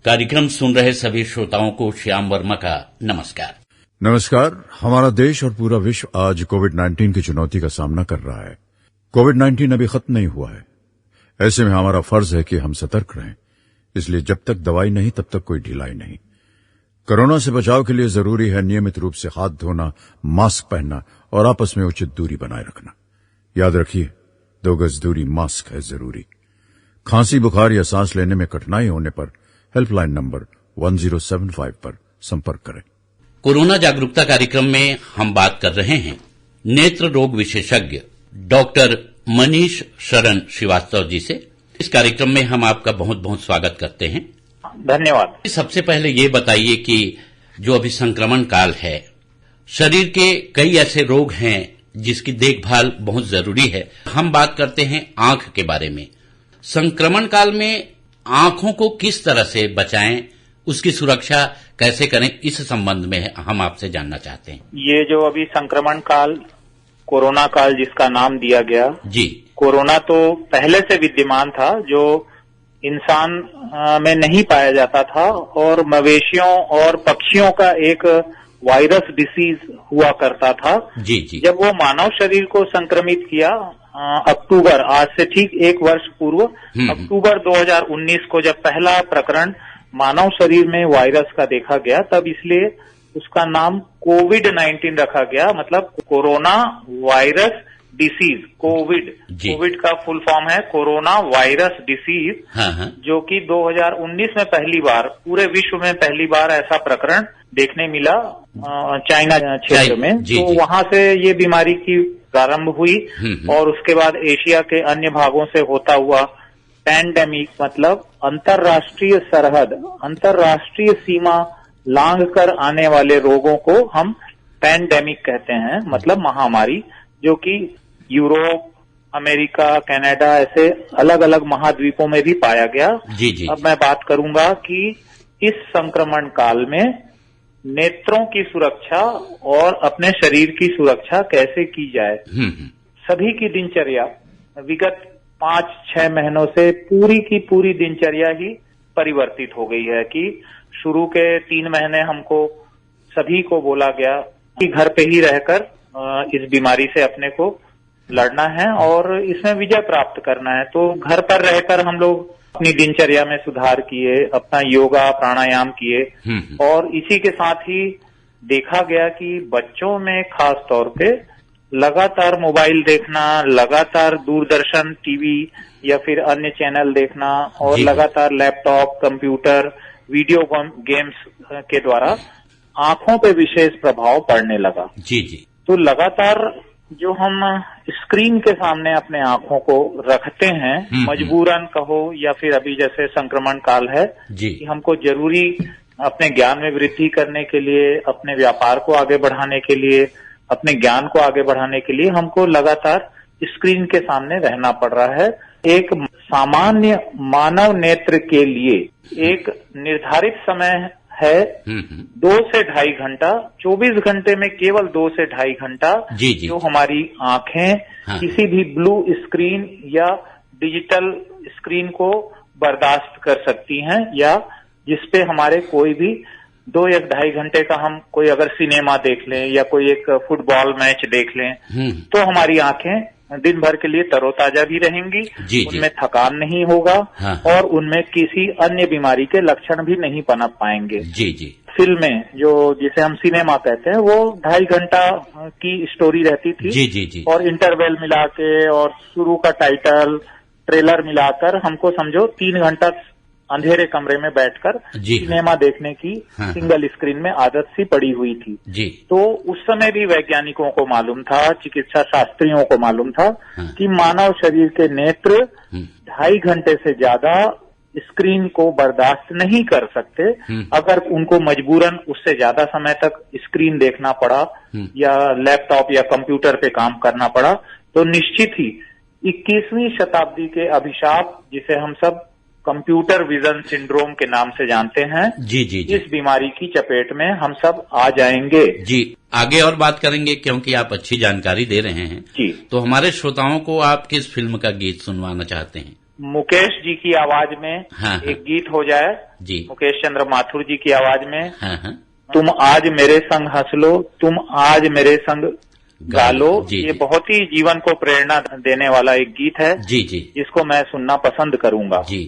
कार्यक्रम सुन रहे सभी श्रोताओं को श्याम वर्मा का नमस्कार। नमस्कार। हमारा देश और पूरा विश्व आज कोविड-19 की चुनौती का सामना कर रहा है। कोविड-19 अभी खत्म नहीं हुआ है। ऐसे में हमारा फर्ज है कि हम सतर्क रहें। इसलिए जब तक दवाई नहीं तब तक कोई ढिलाई नहीं। कोरोना से बचाव के लिए जरूरी है नियमित रूप से हाथ धोना, मास्क पहनना और आपस में उचित दूरी बनाए रखना। याद रखिए, 2 गज दूरी मास्क है जरूरी। खांसी, बुखार या सांस लेने में कठिनाई होने पर हेल्पलाइन नंबर 1075 पर संपर्क करें। कोरोना जागरूकता कार्यक्रम में हम बात कर रहे हैं नेत्र रोग विशेषज्ञ डॉक्टर मनीष शरण श्रीवास्तव जी से। इस कार्यक्रम में हम आपका बहुत बहुत स्वागत करते हैं। धन्यवाद। सबसे पहले ये बताइए कि जो अभी संक्रमण काल है, शरीर के कई ऐसे रोग हैं जिसकी देखभाल बहुत जरूरी है। हम बात करते हैं आंख के बारे में। संक्रमण काल में आंखों को किस तरह से बचाएं, उसकी सुरक्षा कैसे करें, इस संबंध में हम आपसे जानना चाहते हैं। ये जो अभी संक्रमण काल, कोरोना काल जिसका नाम दिया गया जी, कोरोना तो पहले से विद्यमान था, जो इंसान में नहीं पाया जाता था और मवेशियों और पक्षियों का एक वायरस डिसीज हुआ करता था। जी जी। जब वो मानव शरीर को संक्रमित किया अक्टूबर, आज से ठीक 1 वर्ष पूर्व, अक्टूबर 2019 को जब पहला प्रकरण मानव शरीर में वायरस का देखा गया, तब इसलिए उसका नाम कोविड-19 रखा गया। मतलब कोरोना वायरस डिसीज, कोविड का फुल फॉर्म है कोरोना वायरस डिसीज। जो कि 2019 में पहली बार, पूरे विश्व में पहली बार ऐसा प्रकरण देखने मिला चाइना क्षेत्र में। तो वहां से ये बीमारी की प्रारंभ हुई और उसके बाद एशिया के अन्य भागों से होता हुआ पैंडेमिक, मतलब अंतर्राष्ट्रीय सरहद, अंतर्राष्ट्रीय सीमा लांघ कर आने वाले रोगों को हम पैंडेमिक कहते हैं, मतलब महामारी, जो कि यूरोप, अमेरिका, कनाडा ऐसे अलग अलग महाद्वीपों में भी पाया गया। जी। अब मैं बात करूंगा कि इस संक्रमण काल में नेत्रों की सुरक्षा और अपने शरीर की सुरक्षा कैसे की जाए। सभी की दिनचर्या विगत 5-6 महीनों से पूरी की पूरी दिनचर्या ही परिवर्तित हो गई है कि शुरू के 3 महीने हमको सभी को बोला गया कि घर पे ही रहकर इस बीमारी से अपने को लड़ना है और इसमें विजय प्राप्त करना है। तो घर पर रहकर हम लोग अपनी दिनचर्या में सुधार किए, अपना योगा प्राणायाम किए और इसी के साथ ही देखा गया कि बच्चों में खास तौर पे लगातार मोबाइल देखना, लगातार दूरदर्शन टीवी या फिर अन्य चैनल देखना और लगातार लैपटॉप, कंप्यूटर, वीडियो गेम्स के द्वारा आंखों पे विशेष प्रभाव पड़ने लगा। जी। तो लगातार जो हम स्क्रीन के सामने अपने आंखों को रखते हैं, मजबूरन कहो या फिर अभी जैसे संक्रमण काल है कि हमको जरूरी अपने ज्ञान में वृद्धि करने के लिए, अपने व्यापार को आगे बढ़ाने के लिए, अपने ज्ञान को आगे बढ़ाने के लिए हमको लगातार स्क्रीन के सामने रहना पड़ रहा है। एक सामान्य मानव नेत्र के लिए एक निर्धारित समय है 2 से ढाई घंटा, 24 घंटे में केवल 2 से ढाई घंटा जो हमारी आंखें किसी भी ब्लू स्क्रीन या डिजिटल स्क्रीन को बर्दाश्त कर सकती हैं, या जिसपे हमारे कोई भी 2 या ढाई घंटे का हम कोई अगर सिनेमा देख लें या कोई एक फुटबॉल मैच देख लें तो हमारी आंखें दिन भर के लिए तरोताजा भी रहेंगी, उनमें थकान नहीं होगा और उनमें किसी अन्य बीमारी के लक्षण भी नहीं पनप पाएंगे। फिल्में जो जिसे हम सिनेमा कहते हैं वो 2.5 घंटा की स्टोरी रहती थी और इंटरवल मिला के और शुरू का टाइटल, ट्रेलर मिलाकर हमको समझो 3 घंटा अंधेरे कमरे में बैठकर सिनेमा देखने की सिंगल स्क्रीन में आदत सी पड़ी हुई थी। तो उस समय भी वैज्ञानिकों को मालूम था, चिकित्सा शास्त्रियों को मालूम था कि मानव शरीर के नेत्र 2.5 घंटे से ज्यादा स्क्रीन को बर्दाश्त नहीं कर सकते। अगर उनको मजबूरन उससे ज्यादा समय तक स्क्रीन देखना पड़ा या लैपटॉप या कंप्यूटर पे काम करना पड़ा तो निश्चित ही 21वीं शताब्दी के अभिशाप, जिसे हम सब कंप्यूटर विजन सिंड्रोम के नाम से जानते हैं, इस बीमारी की चपेट में हम सब आ जाएंगे। आगे और बात करेंगे क्योंकि आप अच्छी जानकारी दे रहे हैं। तो हमारे श्रोताओं को आप किस फिल्म का गीत सुनवाना चाहते हैं? मुकेश जी की आवाज में एक गीत हो जाए जी, मुकेश चंद्र माथुर जी की आवाज में। तुम आज मेरे संग हंस लो, तुम आज मेरे संग गा लो। ये बहुत ही जीवन को प्रेरणा देने वाला एक गीत है जी जी, जिसको मैं सुनना पसंद करूंगा जी।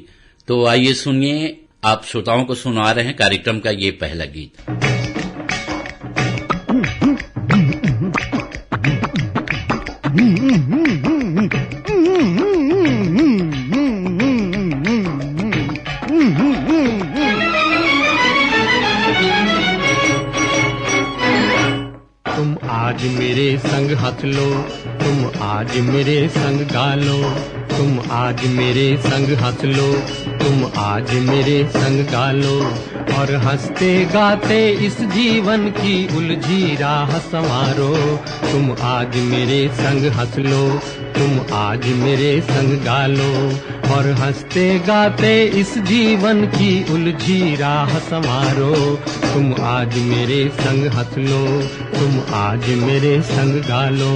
तो आइए सुनिए, आप श्रोताओं को सुना रहे हैं कार्यक्रम का ये पहला गीत। तुम आज मेरे संग हंस लो, तुम आज मेरे संग गा लो, तुम आज मेरे संग हंस लो, तुम आज मेरे संग गा लो, और हंसते गाते इस जीवन की उलझी राह संवारो। तुम आज मेरे संग हंस लो, तुम आज मेरे संग गा लो, और हंसते गाते इस जीवन की उलझी राह संवारो। तुम आज मेरे संग हंस लो, तुम आज मेरे संग गा लो।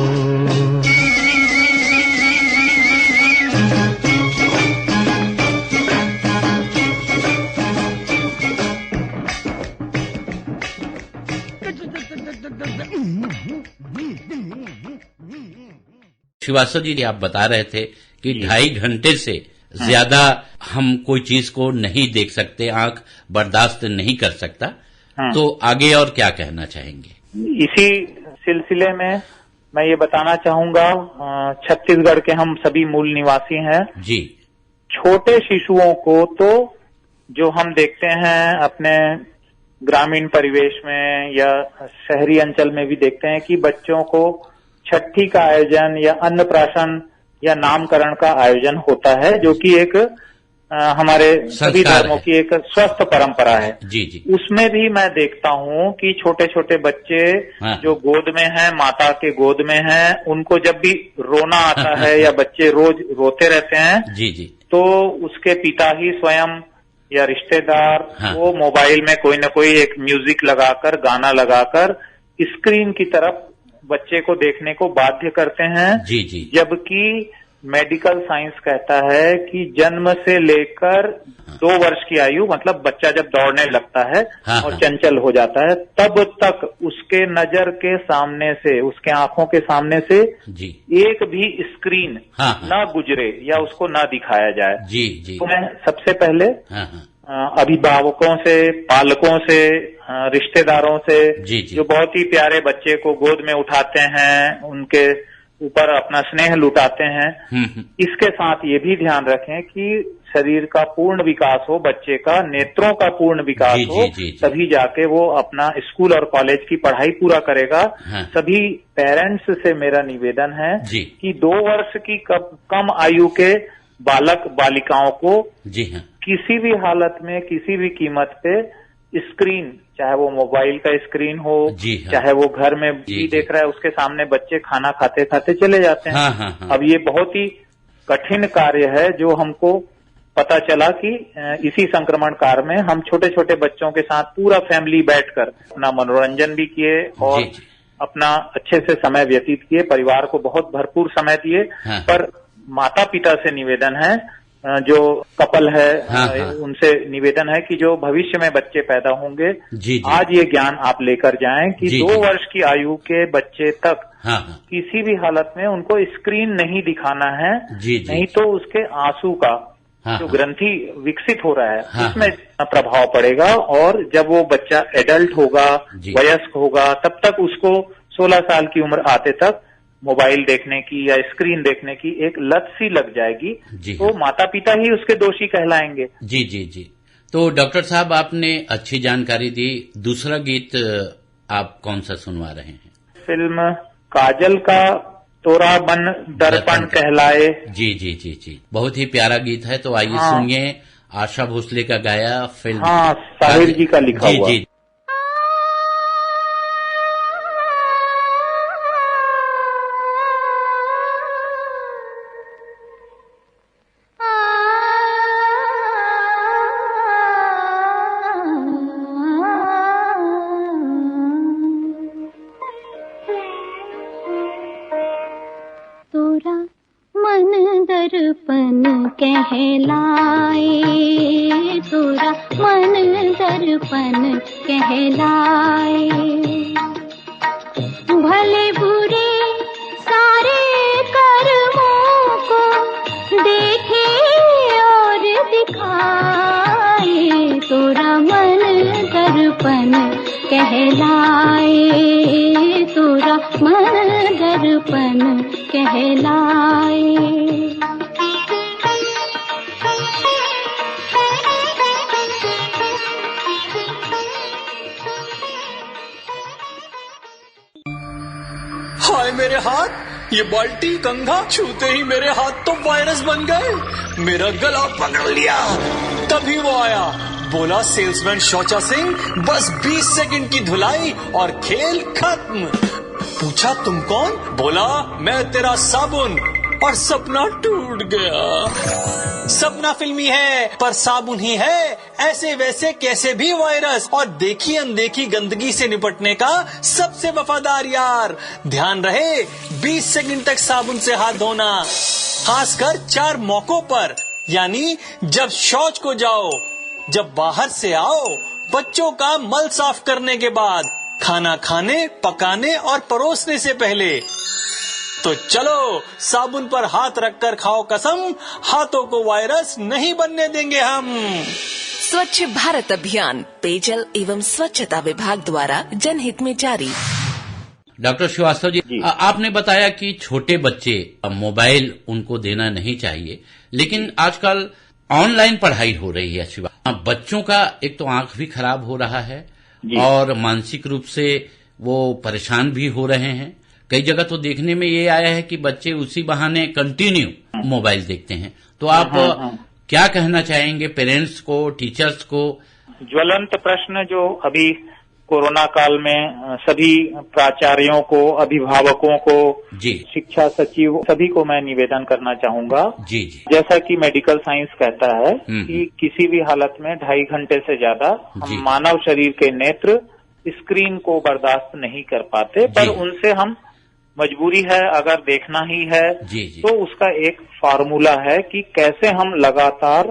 श्रीवास्तव जी, आप बता रहे थे कि 2.5 घंटे से ज्यादा हम कोई चीज को नहीं देख सकते, आंख बर्दाश्त नहीं कर सकता। तो आगे और क्या कहना चाहेंगे? इसी सिलसिले में मैं ये बताना चाहूंगा, छत्तीसगढ़ के हम सभी मूल निवासी हैं जी। छोटे शिशुओं को तो जो हम देखते हैं अपने ग्रामीण परिवेश में या शहरी अंचल में भी देखते हैं कि बच्चों को छठी का आयोजन या अन्नप्राशन या नामकरण का आयोजन होता है, जो कि एक हमारे सभी धर्मों की एक स्वस्थ परंपरा है जी जी। उसमें भी मैं देखता हूँ कि छोटे छोटे बच्चे जो गोद में हैं, माता के गोद में हैं, उनको जब भी रोना आता है या बच्चे रोज रोते रहते हैं जी जी, तो उसके पिता ही स्वयं या रिश्तेदार वो मोबाइल में कोई न कोई एक म्यूजिक लगाकर, गाना लगाकर स्क्रीन की तरफ बच्चे को देखने को बाध्य करते हैं जी जी। जबकि मेडिकल साइंस कहता है कि जन्म से लेकर 2 वर्ष की आयु, मतलब बच्चा जब दौड़ने लगता है और चंचल हो जाता है, तब तक उसके नजर के सामने से, उसके आंखों के सामने से जी एक भी स्क्रीन न गुजरे या उसको न दिखाया जाए जी जी। तो मैं सबसे पहले अभिभावकों से, पालकों से, रिश्तेदारों से जी जी, जो बहुत ही प्यारे बच्चे को गोद में उठाते हैं, उनके ऊपर अपना स्नेह लुटाते हैं, इसके साथ ये भी ध्यान रखें कि शरीर का पूर्ण विकास हो, बच्चे का नेत्रों का पूर्ण विकास जी, हो जी, जी, तभी जाके वो अपना स्कूल और कॉलेज की पढ़ाई पूरा करेगा। सभी पेरेंट्स से मेरा निवेदन है कि 2 वर्ष की कम आयु के बालक बालिकाओं को जी किसी भी हालत में, किसी भी कीमत पे स्क्रीन, चाहे वो मोबाइल का स्क्रीन हो, चाहे वो घर में भी देख रहा है, उसके सामने बच्चे खाना खाते खाते चले जाते हैं। अब ये बहुत ही कठिन कार्य है जो हमको पता चला कि इसी संक्रमण काल में हम छोटे छोटे बच्चों के साथ पूरा फैमिली बैठकर अपना मनोरंजन भी किए और अपना अच्छे से समय व्यतीत किए, परिवार को बहुत भरपूर समय दिए। पर माता पिता से निवेदन है, जो कपल है उनसे निवेदन है कि जो भविष्य में बच्चे पैदा होंगे आज ये ज्ञान आप लेकर जाएं कि 2 वर्ष की आयु के बच्चे तक किसी भी हालत में उनको स्क्रीन नहीं दिखाना है, नहीं तो उसके आंसू का जो ग्रंथि विकसित हो रहा है उसमें प्रभाव पड़ेगा, और जब वो बच्चा एडल्ट होगा, वयस्क होगा, तब तक उसको 16 साल की उम्र आते तक मोबाइल देखने की या स्क्रीन देखने की एक लत सी लग जाएगी, तो माता पिता ही उसके दोषी कहलाएंगे। जी जी जी। तो डॉक्टर साहब, आपने अच्छी जानकारी दी। दूसरा गीत आप कौन सा सुनवा रहे हैं? फिल्म काजल का तोरा बन दर्पण कहलाए। जी जी जी जी, बहुत ही प्यारा गीत है। तो आइए सुनिए, आशा भोसले का गाया, फिल्म साहिर जी का लिखा हुआ। जी। तोरा मन दर्पण कहलाए, तोरा मन दर्पण कहलाए। भले बुरे सारे कर्मों को देखे और दिखाए, तोरा मन दर्पण कहलाए, तोरा मन दर्पण कहलाए। हाय मेरे हाथ, ये बाल्टी कंघा छूते ही मेरे हाथ तो वायरस बन गए। मेरा गला पकड़ लिया, तभी वो आया, बोला सेल्समैन शौचा सिंह, बस 20 सेकंड की धुलाई और खेल खत्म। पूछा तुम कौन? बोला मैं तेरा साबुन, और सपना टूट गया। सपना फिल्मी है पर साबुन ही है, ऐसे वैसे कैसे भी वायरस और देखी अनदेखी गंदगी से निपटने का सबसे वफादार यार। ध्यान रहे 20 सेकंड तक साबुन से हाथ धोना, खासकर 4 मौकों पर, यानी जब शौच को जाओ, जब बाहर से आओ, बच्चों का मल साफ करने के बाद, खाना खाने, पकाने और परोसने से पहले। तो चलो साबुन पर हाथ रखकर खाओ कसम, हाथों को वायरस नहीं बनने देंगे हम। स्वच्छ भारत अभियान पेयजल एवं स्वच्छता विभाग द्वारा जनहित में जारी। डॉक्टर श्रीवास्तव जी, आपने बताया कि छोटे बच्चे मोबाइल उनको देना नहीं चाहिए, लेकिन आजकल ऑनलाइन पढ़ाई हो रही है शिवा, बच्चों का एक तो आंख भी खराब हो रहा है और मानसिक रूप से वो परेशान भी हो रहे हैं। कई जगह तो देखने में ये आया है कि बच्चे उसी बहाने कंटिन्यू मोबाइल देखते हैं। तो आप क्या कहना चाहेंगे पेरेंट्स को, टीचर्स को? ज्वलंत प्रश्न जो अभी कोरोना काल में सभी प्राचार्यों को, अभिभावकों को, शिक्षा सचिव सभी को मैं निवेदन करना चाहूंगा। जी। जैसा कि मेडिकल साइंस कहता है कि किसी भी हालत में 2.5 घंटे से ज्यादा हम मानव शरीर के नेत्र स्क्रीन को बर्दाश्त नहीं कर पाते, पर उनसे हम मजबूरी है अगर देखना ही है तो उसका एक फार्मूला है कि कैसे हम लगातार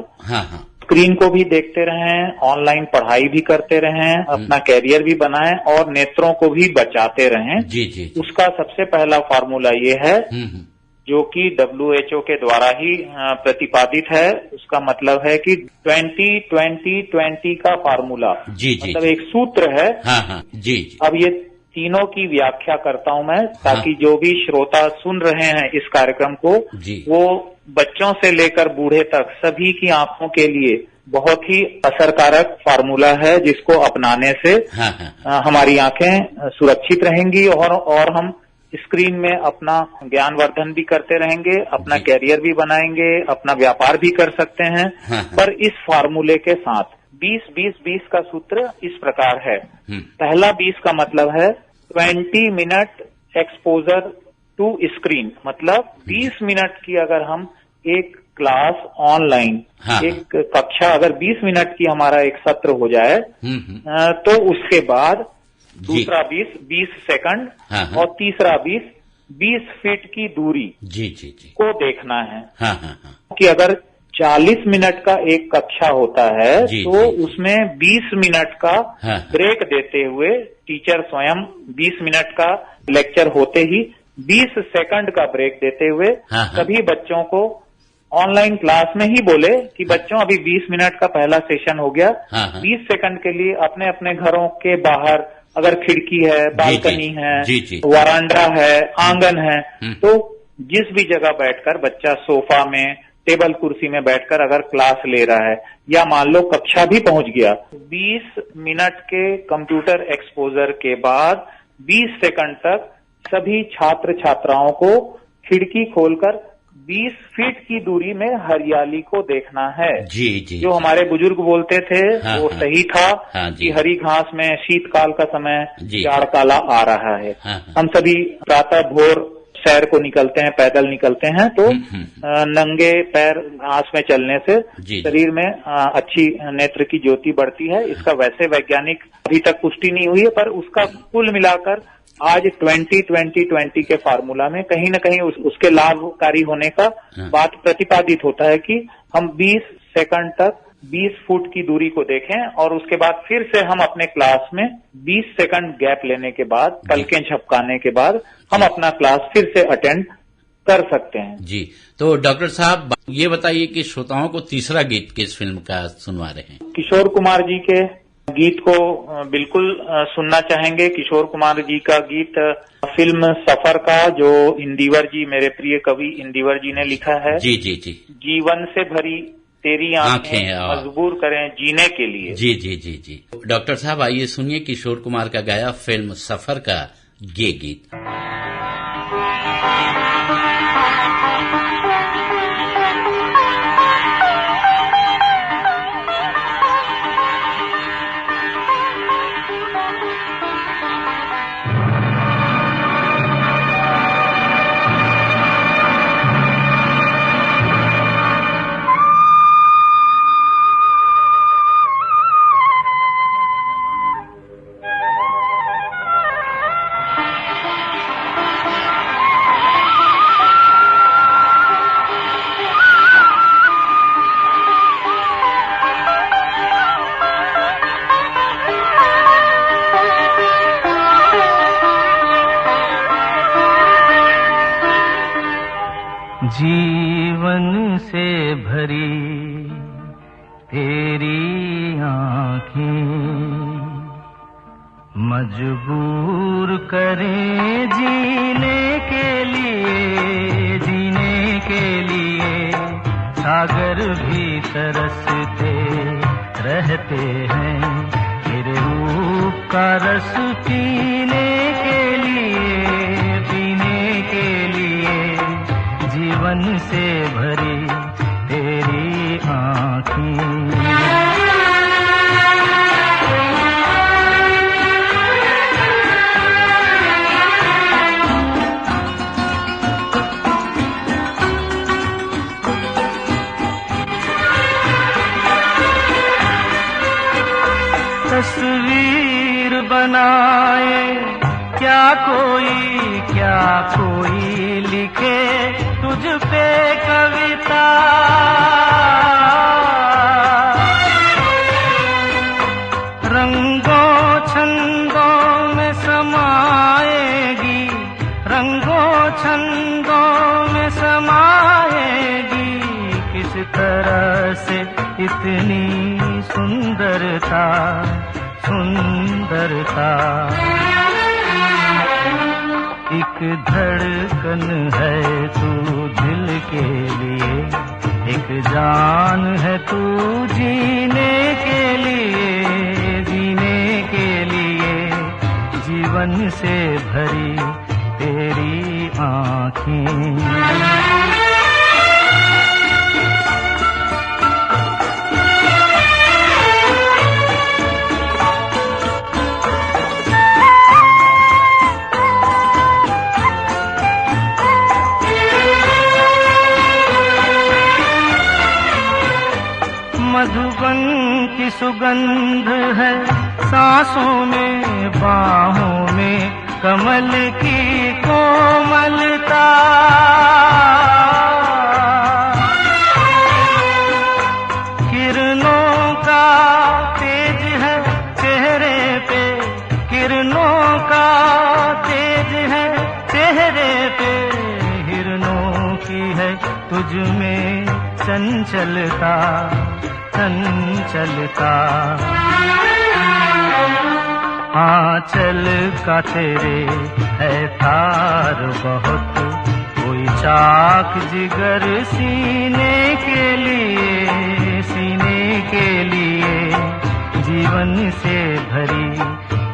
स्क्रीन को भी देखते रहें, ऑनलाइन पढ़ाई भी करते रहें, अपना कैरियर भी बनाएं और नेत्रों को भी बचाते रहें। उसका सबसे पहला फार्मूला ये है जो कि WHO के द्वारा ही प्रतिपादित है। उसका मतलब है कि 20-20-20 का फार्मूला, मतलब एक सूत्र है। अब ये तीनों की व्याख्या करता हूं मैं, ताकि जो भी श्रोता सुन रहे हैं इस कार्यक्रम को, वो बच्चों से लेकर बूढ़े तक सभी की आंखों के लिए बहुत ही असरकारक फार्मूला है, जिसको अपनाने से हमारी आंखें सुरक्षित रहेंगी और हम स्क्रीन में अपना ज्ञानवर्धन भी करते रहेंगे, अपना कैरियर भी बनाएंगे, अपना व्यापार भी कर सकते हैं। पर इस फार्मूले के साथ 20-20-20 का सूत्र इस प्रकार है। पहला 20 का मतलब है 20 मिनट एक्सपोजर टू स्क्रीन, मतलब 20 मिनट की अगर हम एक क्लास ऑनलाइन, एक कक्षा अगर 20 मिनट की हमारा एक सत्र हो जाए, तो उसके बाद दूसरा 20 सेकंड और तीसरा 20 फीट की दूरी को देखना है। कि अगर 40 मिनट का एक कक्षा होता है तो उसमें 20 मिनट का ब्रेक देते हुए टीचर स्वयं 20 मिनट का लेक्चर होते ही 20 सेकंड का ब्रेक देते हुए सभी बच्चों को ऑनलाइन क्लास में ही बोले कि बच्चों अभी 20 मिनट का पहला सेशन हो गया, 20 सेकंड के लिए अपने अपने घरों के बाहर अगर खिड़की है, बालकनी है, वरांडा है, आंगन है, तो जिस भी जगह बैठकर बच्चा सोफा में, टेबल कुर्सी में बैठकर अगर क्लास ले रहा है या मान लो कक्षा भी पहुंच गया, 20 मिनट के कंप्यूटर एक्सपोजर के बाद 20 सेकंड तक सभी छात्र छात्राओं को खिड़की खोलकर 20 फीट की दूरी में हरियाली को देखना है। जो हमारे बुजुर्ग बोलते थे वो सही था कि हरी घास में शीतकाल का समय जाड़ काला आ रहा है। हम सभी प्रातः भोर सैर को निकलते हैं, पैदल निकलते हैं, तो नंगे पैर घास में चलने से शरीर में अच्छी नेत्र की ज्योति बढ़ती है। इसका वैसे वैज्ञानिक अभी तक पुष्टि नहीं हुई है, पर उसका कुल मिलाकर आज 20-20-20 के फार्मूला में कहीं न कहीं उसके लाभकारी होने का बात प्रतिपादित होता है कि हम 20 सेकंड तक 20 फुट की दूरी को देखें और उसके बाद फिर से हम अपने क्लास में 20 सेकंड गैप लेने के बाद पलकें झपकाने के बाद हम अपना क्लास फिर से अटेंड कर सकते हैं। जी, तो डॉक्टर साहब ये बताइए कि श्रोताओं को तीसरा गीत किस फिल्म का सुनवा रहे हैं? किशोर कुमार जी के गीत को बिल्कुल सुनना चाहेंगे। किशोर कुमार जी का गीत फिल्म सफर का, जो इंदिवर जी, मेरे प्रिय कवि इंदिवर जी ने लिखा है। जी जी जी। जीवन से भरी तेरी आंखें मजबूर करें जीने के लिए। जी जी जी जी। डॉक्टर साहब आइए सुनिए किशोर कुमार का गाया फिल्म सफर का ये गीत। जीवन से भरी तेरी आँखें मजबूर करें जीने के लिए सागर भी तरसते रहते हैं तेरे रूप का रस पीने के लिए जीवन से भरी तेरी आँखें। तस्वीर बनाए क्या कोई लिखे तुझ पे कविता, रंगों छंदों में समाएगी, रंगों छंदों में समाएगी, किस तरह से इतनी सुंदरता। एक धड़कन है तू दिल के लिए, एक जान है तू जीने के लिए जीवन से भरी तेरी आँखें। मधुबन की सुगंध है सांसों में, बाहों में कमल की कोमलता, किरणों का तेज है चेहरे पे, किरणों का तेज है चेहरे पे, हिरणों की है तुझ में चंचलता। आंचल का तेरे है तार बहुत, कोई चाक जिगर सीने के लिए जीवन से भरी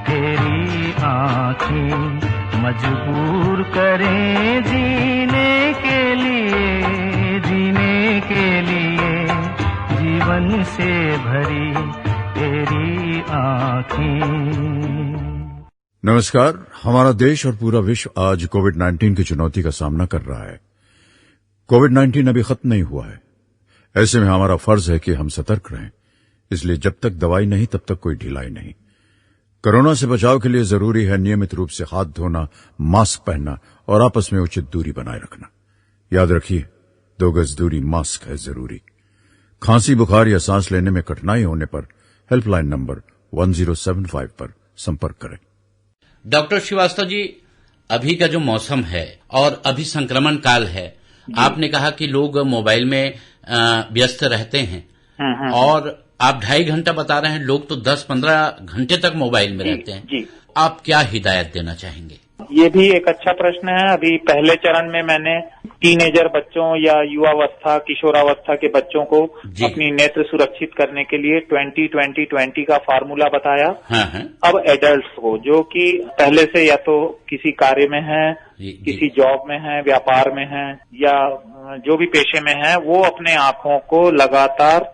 तेरी आँखें मजबूर करें जीने के लिए जीवन से भरी तेरी आँखें। नमस्कार। हमारा देश और पूरा विश्व आज कोविड-19 की चुनौती का सामना कर रहा है। कोविड-19 अभी खत्म नहीं हुआ है। ऐसे में हमारा फर्ज है कि हम सतर्क रहें। इसलिए जब तक दवाई नहीं तब तक कोई ढिलाई नहीं। कोरोना से बचाव के लिए जरूरी है नियमित रूप से हाथ धोना, मास्क पहनना और आपस में उचित दूरी बनाए रखना। याद रखिए, 2 गज दूरी, मास्क है जरूरी। खांसी, बुखार या सांस लेने में कठिनाई होने पर हेल्पलाइन नंबर 1075 पर संपर्क करें। डॉक्टर श्रीवास्तव जी, अभी का जो मौसम है और अभी संक्रमण काल है, आपने कहा कि लोग मोबाइल में व्यस्त रहते हैं और आप 2.5 घंटा बता रहे हैं, लोग तो 10-15 घंटे तक मोबाइल में रहते हैं। जी। आप क्या हिदायत देना चाहेंगे? ये भी एक अच्छा प्रश्न है। अभी पहले चरण में मैंने टीनेजर बच्चों या युवावस्था, किशोरावस्था के बच्चों को अपनी नेत्र सुरक्षित करने के लिए 20-20-20 का फार्मूला बताया। अब एडल्ट्स को, जो कि पहले से या तो किसी कार्य में है, किसी जॉब में है, व्यापार में है या जो भी पेशे में है, वो अपने आंखों को लगातार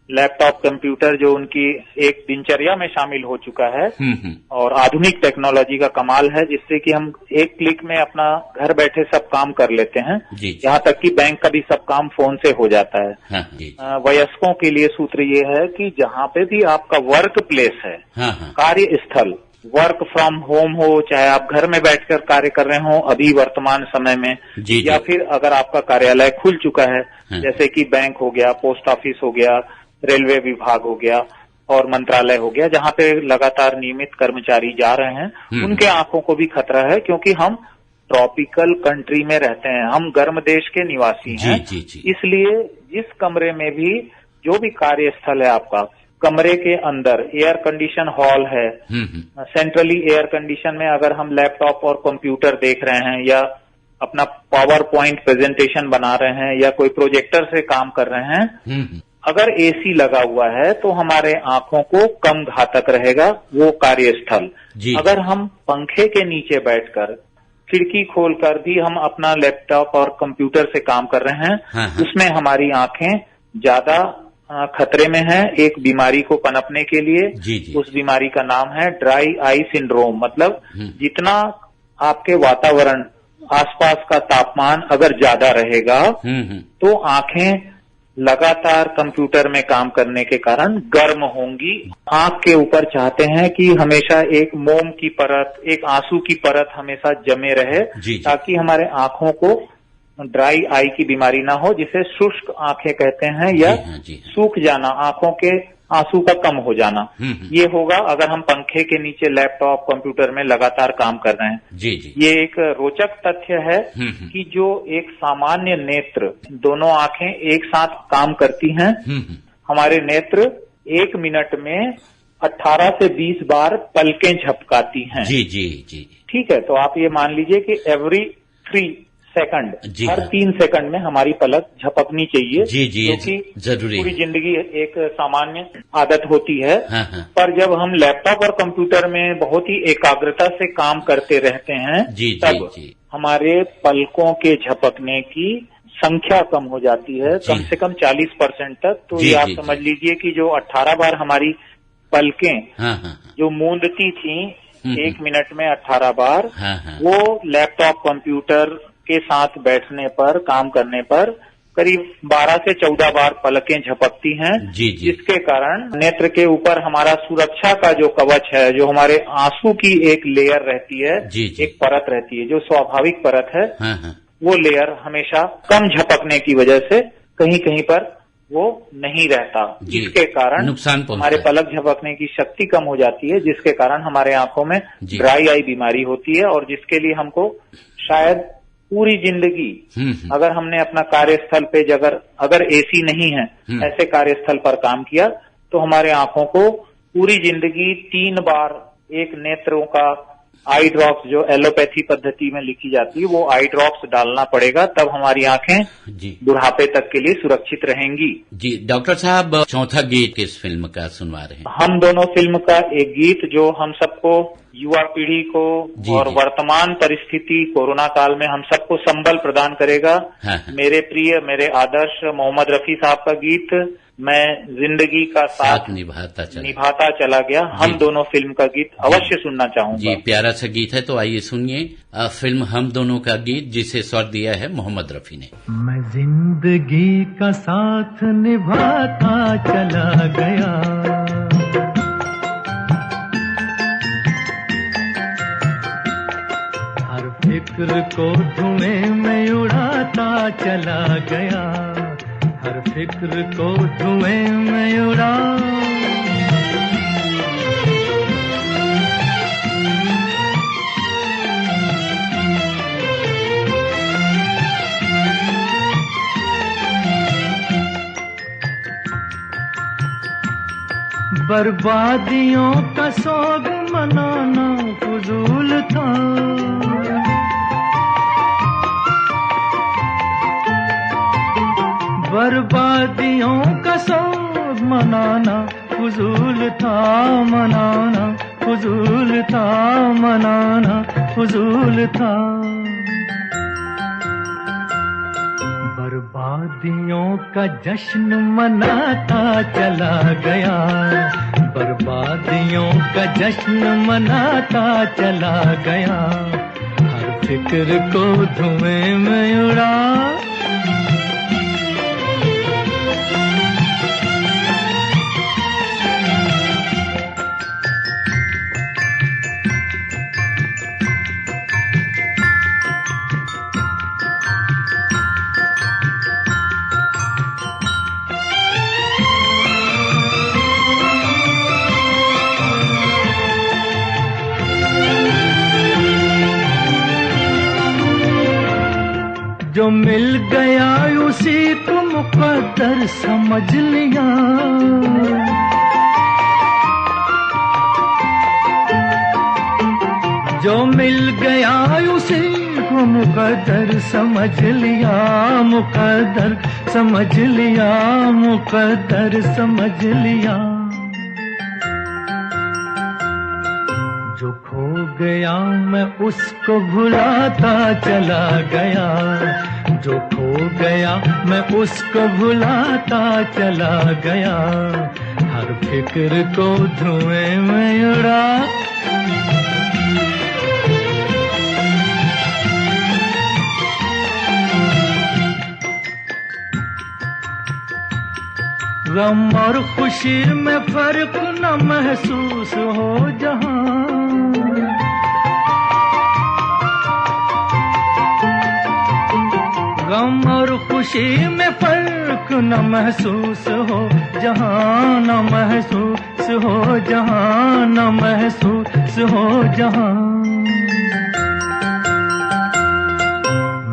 लैपटॉप, कंप्यूटर जो उनकी एक दिनचर्या में शामिल हो चुका है और आधुनिक टेक्नोलॉजी का कमाल है, जिससे कि हम एक क्लिक में अपना घर बैठे सब काम कर लेते हैं। यहाँ तक कि बैंक का भी सब काम फोन से हो जाता है। वयस्कों के लिए सूत्र ये है कि जहाँ पे भी आपका वर्क प्लेस है, कार्यस्थल, वर्क फ्रॉम होम हो, चाहे आप घर में बैठकर कार्य कर रहे हो अभी वर्तमान समय में, या फिर अगर आपका कार्यालय खुल चुका है, जैसे कि बैंक हो गया, पोस्ट ऑफिस हो गया, रेलवे विभाग हो गया और मंत्रालय हो गया, जहाँ पे लगातार नियमित कर्मचारी जा रहे हैं, उनके आंखों को भी खतरा है, क्योंकि हम ट्रॉपिकल कंट्री में रहते हैं, हम गर्म देश के निवासी हैं। इसलिए जिस कमरे में भी, जो भी कार्यस्थल है आपका, कमरे के अंदर एयर कंडीशन हॉल है, सेंट्रली एयर कंडीशन में अगर हम लैपटॉप और कंप्यूटर देख रहे हैं या अपना पावर पॉइंट प्रेजेंटेशन बना रहे हैं या कोई प्रोजेक्टर से काम कर रहे हैं, अगर एसी लगा हुआ है तो हमारे आंखों को कम घातक रहेगा वो कार्यस्थल। अगर हम पंखे के नीचे बैठकर, खिड़की खोलकर भी हम अपना लैपटॉप और कंप्यूटर से काम कर रहे हैं, उसमें हमारी आंखें ज्यादा खतरे में है एक बीमारी को पनपने के लिए। उस बीमारी का नाम है ड्राई आई सिंड्रोम। मतलब जितना आपके वातावरण, आसपास का तापमान अगर ज्यादा रहेगा तो आंखें लगातार कंप्यूटर में काम करने के कारण गर्म होंगी। आंख के ऊपर चाहते हैं कि हमेशा एक मोम की परत, एक आंसू की परत हमेशा जमे रहे, ताकि हमारे आंखों को ड्राई आई की बीमारी ना हो, जिसे शुष्क आंखें कहते हैं, या सूख जाना, आंखों के आंसू का कम हो जाना। ये होगा अगर हम पंखे के नीचे लैपटॉप, कंप्यूटर में लगातार काम कर रहे हैं। ये एक रोचक तथ्य है कि जो एक सामान्य नेत्र, दोनों आंखें एक साथ काम करती हैं। हमारे नेत्र 1 मिनट में 18 से 20 बार पलकें झपकाती हैं। ठीक है, तो आप ये मान लीजिए कि एवरी 3 सेकंड, हर 3 सेकंड में हमारी पलक झपकनी चाहिए, क्योंकि पूरी जिंदगी एक सामान्य आदत होती है। पर जब हम लैपटॉप और कंप्यूटर में बहुत ही एकाग्रता से काम करते रहते हैं, तब हमारे पलकों के झपकने की संख्या कम हो जाती है, कम से कम 40% तक। तो ये आप समझ लीजिए कि जो 18 बार हमारी पलकें जो मूंदती थी 1 मिनट में 18 बार, वो लैपटॉप, कंप्यूटर के साथ बैठने पर, काम करने पर करीब 12 से 14 बार पलकें झपकती हैं, जिसके कारण नेत्र के ऊपर हमारा सुरक्षा का जो कवच है, जो हमारे आंसू की एक लेयर रहती है, एक परत रहती है, जो स्वाभाविक परत है, वो लेयर हमेशा कम झपकने की वजह से कहीं कहीं पर वो नहीं रहता, जिसके कारण नुकसान हमारे पलक झपकने की शक्ति कम हो जाती है, जिसके कारण हमारे आंखों में ड्राई आई बीमारी होती है। और जिसके लिए हमको शायद पूरी जिंदगी, अगर हमने अपना कार्यस्थल पे अगर एसी नहीं है, ऐसे कार्यस्थल पर काम किया, तो हमारे आंखों को पूरी जिंदगी 3 बार एक नेत्रों का आई ड्रॉप्स, जो एलोपैथी पद्धति में लिखी जाती है, वो आई ड्रॉप्स डालना पड़ेगा, तब हमारी आंखें बुढ़ापे तक के लिए सुरक्षित रहेंगी। डॉक्टर साहब, चौथा गीत किस फिल्म का सुनवा रहे हैं? हम दोनों फिल्म का एक गीत जो हम सबको, युवा पीढ़ी को और वर्तमान परिस्थिति कोरोना काल में हम सबको संबल प्रदान करेगा। मेरे प्रिय, मेरे आदर्श मोहम्मद रफी साहब का गीत, मैं जिंदगी का साथ निभाता चला गया, हम दोनों फिल्म का गीत अवश्य सुनना चाहूंगा। प्यारा सा गीत है, तो आइए सुनिए फिल्म हम दोनों का गीत, जिसे स्वर दिया है मोहम्मद रफी ने। मैं जिंदगी का साथ निभाता चला गया, फिक्र को धुएं में उड़ाता चला गया, हर फिक्र को धुएं में उड़ा। बर्बादियों का सोग मनाना फजूल था, बर्बादियों का सोग मनाना फजूल था, मनाना फजूल था, मनाना फजूल था। बर्बादियों का जश्न मनाता चला गया, बर्बादियों का जश्न मनाता चला गया, हर फिक्र को धुएं में उड़ा। जो मिल गया उसी को मुकद्दर समझ लिया, जो मिल गया उसी को मुकद्दर समझ लिया, मुकद्दर समझ लिया, मुकद्दर समझ लिया। जो खो गया मैं उसको भुलाता चला गया, जो खो गया मैं उसको भुलाता चला गया, हर फिक्र को धुएं में उड़ा। गम और खुशी में फर्क न महसूस हो जहां, गम और खुशी में फर्क न महसूस हो जहां, न महसूस हो जहां, न महसूस हो जहां।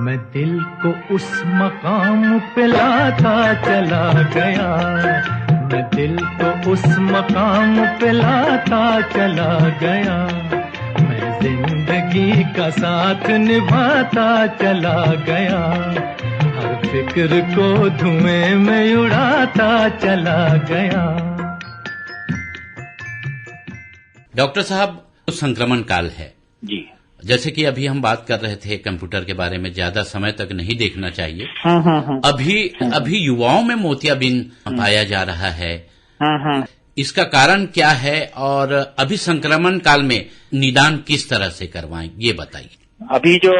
मैं दिल को उस मकाम पे लाता चला गया, मैं दिल को उस मकाम पे लाता चला गया, मैं जिंदगी का साथ निभाता चला गया, हर फिक्र को धुएं में उड़ाता चला गया। डॉक्टर साहब, संक्रमण काल है जी, जैसे कि अभी हम बात कर रहे थे कंप्यूटर के बारे में, ज्यादा समय तक नहीं देखना चाहिए। अभी युवाओं में मोतियाबिंद पाया जा रहा है, इसका कारण क्या है और अभी संक्रमण काल में निदान किस तरह से करवाएं, ये बताइए। अभी जो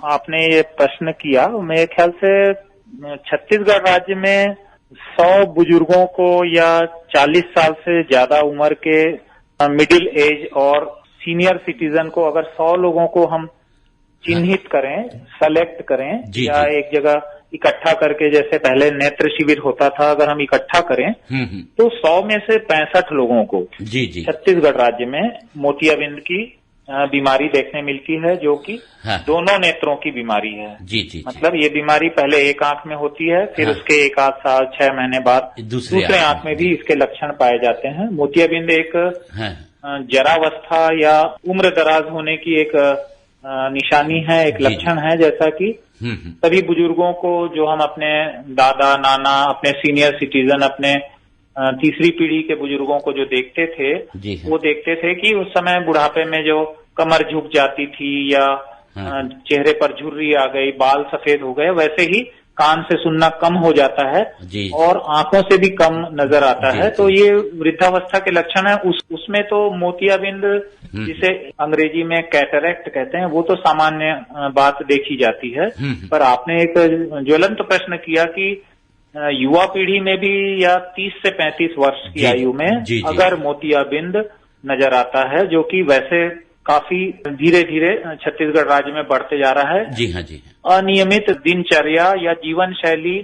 आपने ये प्रश्न किया, मेरे ख्याल से छत्तीसगढ़ राज्य में 100 बुजुर्गों को या 40 साल से ज्यादा उम्र के मिडिल एज और सीनियर सिटीजन को अगर 100 लोगों को हम चिन्हित करें, सेलेक्ट करें या एक जगह इकट्ठा करके, जैसे पहले नेत्र शिविर होता था, अगर हम इकट्ठा करें तो 100 में से 65 लोगों को छत्तीसगढ़ राज्य में मोतियाबिंद की बीमारी देखने मिलती है, जो कि दोनों नेत्रों की बीमारी है। मतलब ये बीमारी पहले एक आंख में होती है, फिर उसके 1 आध साल 6 महीने बाद दूसरे आंख में भी इसके लक्षण पाए जाते हैं। मोतियाबिंद एक जरावस्था या उम्र दराज होने की एक निशानी है, एक लक्षण है, जैसा कि सभी बुजुर्गों को, जो हम अपने दादा नाना, अपने सीनियर सिटीजन, अपने तीसरी पीढ़ी के बुजुर्गों को जो देखते थे, वो देखते थे कि उस समय बुढ़ापे में जो कमर झुक जाती थी या चेहरे पर झुर्री आ गई, बाल सफेद हो गए, वैसे ही कान से सुनना कम हो जाता है और आंखों से भी कम नजर आता है। तो ये वृद्धावस्था के लक्षण है। उसमें तो मोतियाबिंद, जिसे अंग्रेजी में कैटरैक्ट कहते हैं, वो तो सामान्य बात देखी जाती है। पर आपने एक ज्वलंत प्रश्न किया कि युवा पीढ़ी में भी या 30 से 35 वर्ष की आयु में अगर मोतियाबिंद नजर आता है, जो कि वैसे काफी धीरे धीरे छत्तीसगढ़ राज्य में बढ़ते जा रहा है। जी हाँ, जी हाँ। अनियमित दिनचर्या या जीवन शैली,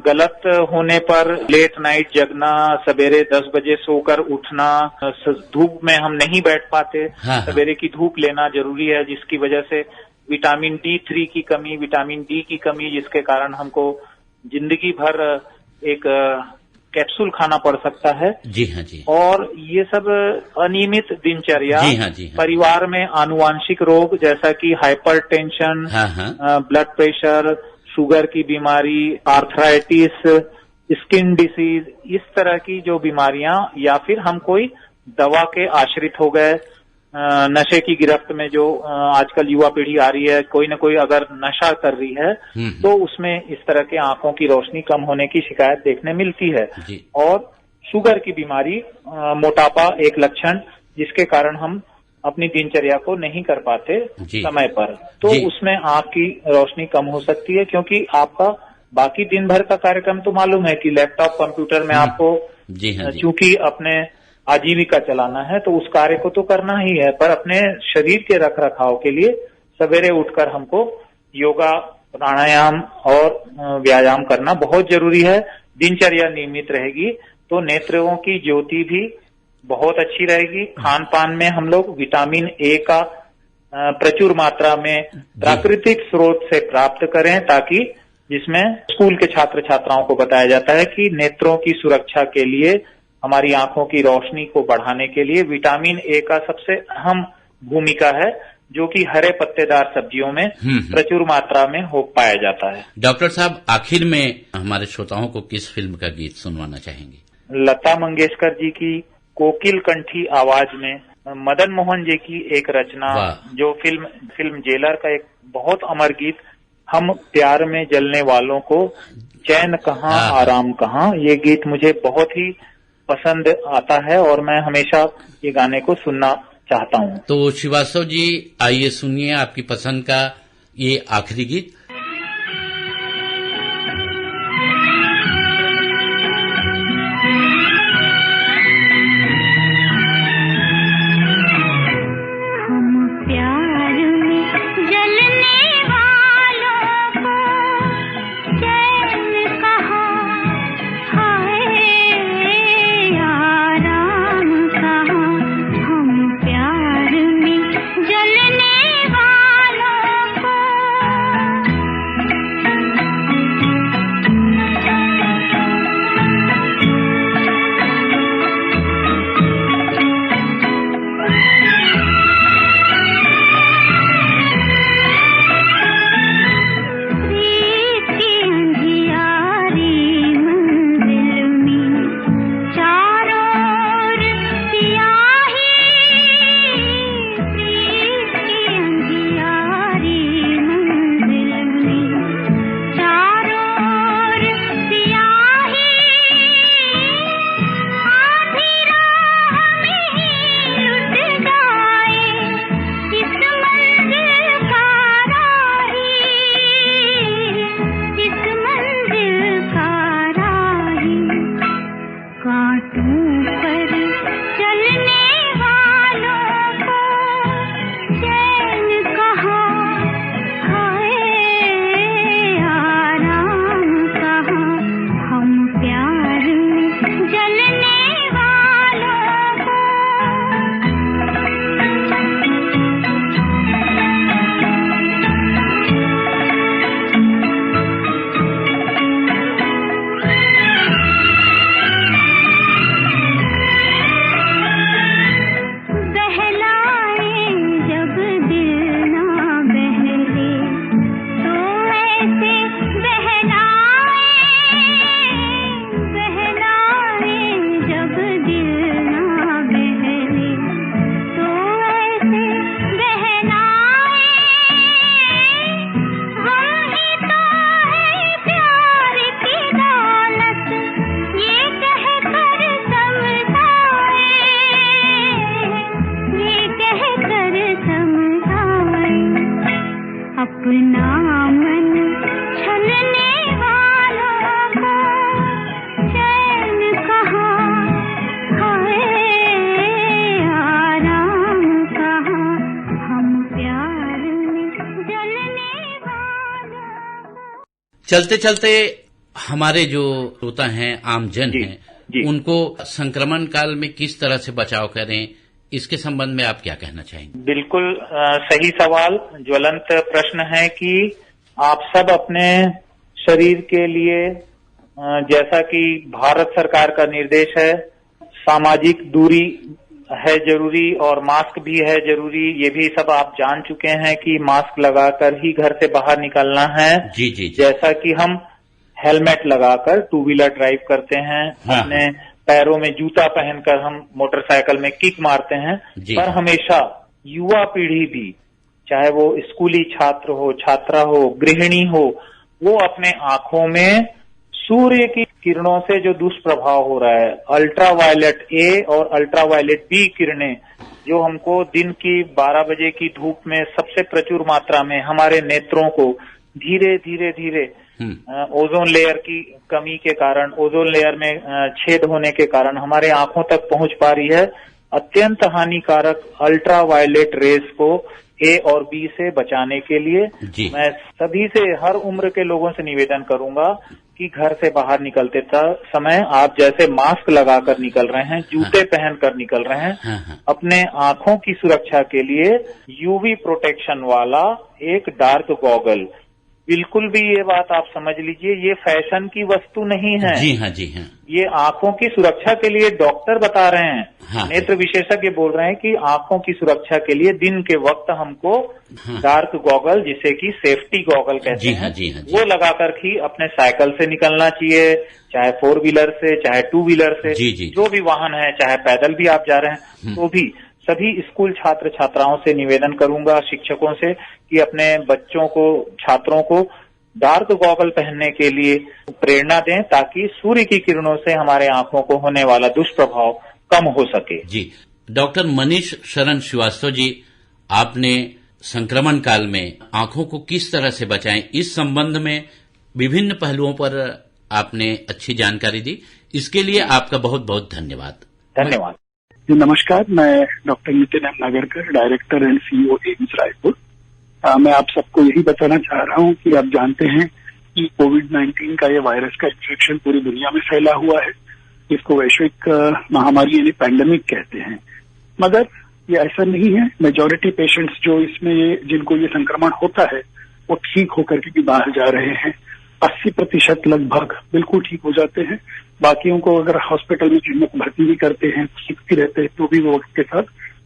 गलत होने पर लेट नाइट जगना, सवेरे 10 बजे सोकर उठना, धूप में हम नहीं बैठ पाते, हाँ, सवेरे की धूप लेना जरूरी है, जिसकी वजह से विटामिन D3 की कमी, विटामिन डी की कमी, जिसके कारण हमको जिंदगी भर एक कैप्सूल खाना पड़ सकता है। जी हाँ, जी। और ये सब अनियमित दिनचर्या, जी हाँ, जी हाँ। परिवार में आनुवांशिक रोग जैसा कि हाइपरटेंशन, ब्लड प्रेशर, शुगर की बीमारी, आर्थराइटिस, स्किन डिसीज, इस तरह की जो बीमारियां, या फिर हम कोई दवा के आश्रित हो गए, नशे की गिरफ्त में जो आजकल युवा पीढ़ी आ रही है, कोई न कोई अगर नशा कर रही है तो उसमें इस तरह के आंखों की रोशनी कम होने की शिकायत देखने मिलती है। और शुगर की बीमारी, मोटापा एक लक्षण जिसके कारण हम अपनी दिनचर्या को नहीं कर पाते समय पर, तो उसमें आंख की रोशनी कम हो सकती है, क्योंकि आपका बाकी दिन भर का कार्यक्रम तो मालूम है कि लैपटॉप कंप्यूटर में आपको चूंकि अपने आजीविका चलाना है तो उस कार्य को तो करना ही है, पर अपने शरीर के रख रखाव के लिए सवेरे उठकर हमको योगा, प्राणायाम और व्यायाम करना बहुत जरूरी है। दिनचर्या नियमित रहेगी तो नेत्रों की ज्योति भी बहुत अच्छी रहेगी। खान पान में हम लोग विटामिन ए का प्रचुर मात्रा में प्राकृतिक स्रोत से प्राप्त करें, ताकि जिसमें स्कूल के छात्र छात्राओं को बताया जाता है कि नेत्रों की सुरक्षा के लिए, हमारी आंखों की रोशनी को बढ़ाने के लिए विटामिन ए का सबसे अहम भूमिका है, जो कि हरे पत्तेदार सब्जियों में प्रचुर मात्रा में हो पाया जाता है। डॉक्टर साहब, आखिर में हमारे श्रोताओं को किस फिल्म का गीत सुनवाना चाहेंगे? लता मंगेशकर जी की कोकिल कंठी आवाज में मदन मोहन जी की एक रचना, जो फिल्म जेलर का एक बहुत अमर गीत, हम प्यार में जलने वालों को चैन कहाँ आराम कहाँ, ये गीत मुझे बहुत ही पसंद आता है और मैं हमेशा ये गाने को सुनना चाहता हूँ। तो श्रीवास्तव जी, आइए सुनिए आपकी पसंद का ये आखिरी गीत। चलते चलते हमारे जो श्रोता हैं, आमजन हैं, उनको संक्रमण काल में किस तरह से बचाव करें, इसके संबंध में आप क्या कहना चाहेंगे? बिल्कुल सही सवाल, ज्वलंत प्रश्न है कि आप सब अपने शरीर के लिए, जैसा कि भारत सरकार का निर्देश है, सामाजिक दूरी है जरूरी और मास्क भी है जरूरी। ये भी सब आप जान चुके हैं कि मास्क लगाकर ही घर से बाहर निकलना है। जी। जैसा कि हम हेलमेट लगाकर टू व्हीलर ड्राइव करते हैं, अपने पैरों में जूता पहनकर हम मोटरसाइकिल में किक मारते हैं, पर हमेशा युवा पीढ़ी भी, चाहे वो स्कूली छात्र हो, छात्रा हो, गृहिणी हो, वो अपने आंखों में सूर्य की किरणों से जो दुष्प्रभाव हो रहा है, अल्ट्रावायलेट ए और अल्ट्रावायलेट बी किरणें, जो हमको दिन की 12 बजे की धूप में सबसे प्रचुर मात्रा में हमारे नेत्रों को धीरे धीरे ओजोन लेयर की कमी के कारण, ओजोन लेयर में छेद होने के कारण हमारे आंखों तक पहुंच पा रही है। अत्यंत हानिकारक अल्ट्रावायलेट रेस को ए और बी से बचाने के लिए मैं सभी से, हर उम्र के लोगों से निवेदन करूंगा कि घर से बाहर निकलते समय आप जैसे मास्क लगाकर निकल रहे हैं, जूते पहनकर निकल रहे हैं, अपने आंखों की सुरक्षा के लिए यूवी प्रोटेक्शन वाला एक डार्क गॉगल, बिल्कुल भी ये बात आप समझ लीजिए, ये फैशन की वस्तु नहीं है। जी हाँ। ये आंखों की सुरक्षा के लिए डॉक्टर बता रहे हैं, नेत्र विशेषज्ञ बोल रहे हैं कि आंखों की सुरक्षा के लिए दिन के वक्त हमको डार्क गॉगल, जिसे कि सेफ्टी गॉगल कहते हैं, वो लगाकर ही अपने साइकिल से निकलना चाहिए, चाहे 4 व्हीलर से, चाहे 2 व्हीलर से, जो भी वाहन है, चाहे पैदल भी आप जा रहे हैं तो भी। सभी स्कूल छात्र छात्राओं से निवेदन करूंगा, शिक्षकों से, कि अपने बच्चों को, छात्रों को डार्क गॉगल पहनने के लिए प्रेरणा दें, ताकि सूर्य की किरणों से हमारे आंखों को होने वाला दुष्प्रभाव कम हो सके। जी। डॉक्टर मनीष शरण श्रीवास्तव जी, आपने संक्रमण काल में आंखों को किस तरह से बचाएं, इस संबंध में विभिन्न पहलुओं पर आपने अच्छी जानकारी दी, इसके लिए आपका बहुत बहुत धन्यवाद। धन्यवाद। नमस्कार, मैं doctor Nitin M Nagarkar, director and CEO AIIMS Raipur. मैं आप सबको यही बताना चाह रहा हूं कि आप जानते हैं कि कोविड-19 का ये वायरस का इन्फेक्शन पूरी दुनिया में फैला हुआ है। इसको वैश्विक महामारी यानी पैंडेमिक कहते हैं, मगर ये ऐसा नहीं है। मेजॉरिटी पेशेंट्स जो इसमें जिनको ये संक्रमण होता है वो ठीक होकर के भी बाहर जा रहे हैं। 80% लगभग बिल्कुल ठीक हो जाते हैं। बाकियों को अगर हॉस्पिटल में जिनमें भर्ती भी करते हैं, सीखते रहते हैं, तो भी वो वक्त के साथ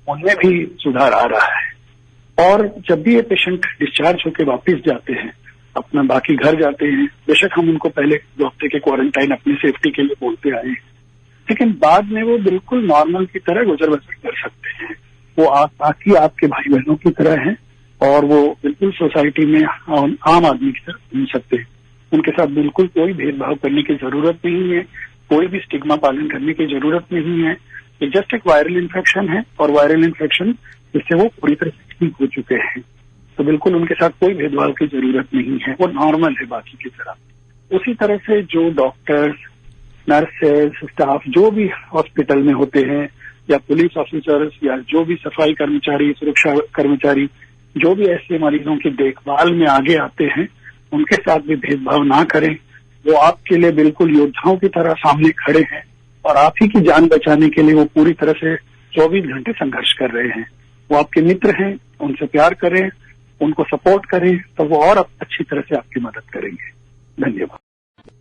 उनमें भी सुधार आ रहा है। और जब भी ये पेशेंट डिस्चार्ज होकर वापस जाते हैं, अपना बाकी घर जाते हैं, बेशक हम उनको पहले 2 हफ्ते के क्वारंटाइन अपनी सेफ्टी के लिए बोलते आए हैं, लेकिन बाद में वो बिल्कुल नॉर्मल की तरह गुजर बसर कर सकते हैं। वो बाकी आपके भाई बहनों की तरह हैं और वो बिल्कुल सोसाइटी में आम आदमी की तरह घूम सकते हैं। उनके साथ बिल्कुल कोई भेदभाव करने की जरूरत नहीं है, कोई भी स्टिग्मा पालन करने की जरूरत नहीं है। ये जस्ट एक वायरल इन्फेक्शन है और वायरल इन्फेक्शन जिससे वो पूरी तरह से ठीक हो चुके हैं, तो बिल्कुल उनके साथ कोई भेदभाव की जरूरत नहीं है, वो नॉर्मल है बाकी की तरह। उसी तरह से जो डॉक्टर्स, नर्सेस, स्टाफ जो भी हॉस्पिटल में होते हैं, या पुलिस ऑफिसर्स, या जो भी सफाई कर्मचारी, सुरक्षा कर्मचारी, जो भी ऐसे मरीजों की देखभाल में आगे आते हैं, उनके साथ भी भेदभाव ना करें। वो आपके लिए बिल्कुल योद्धाओं की तरह सामने खड़े हैं और आप ही की जान बचाने के लिए वो पूरी तरह से 24 घंटे संघर्ष कर रहे हैं। वो आपके मित्र हैं, उनसे प्यार करें, उनको सपोर्ट करें, तो वो और अच्छी तरह से आपकी मदद करेंगे। धन्यवाद।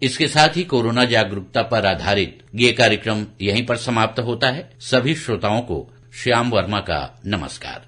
इसके साथ ही कोरोना जागरूकता पर आधारित ये कार्यक्रम यहीं पर समाप्त होता है। सभी श्रोताओं को श्याम वर्मा का नमस्कार।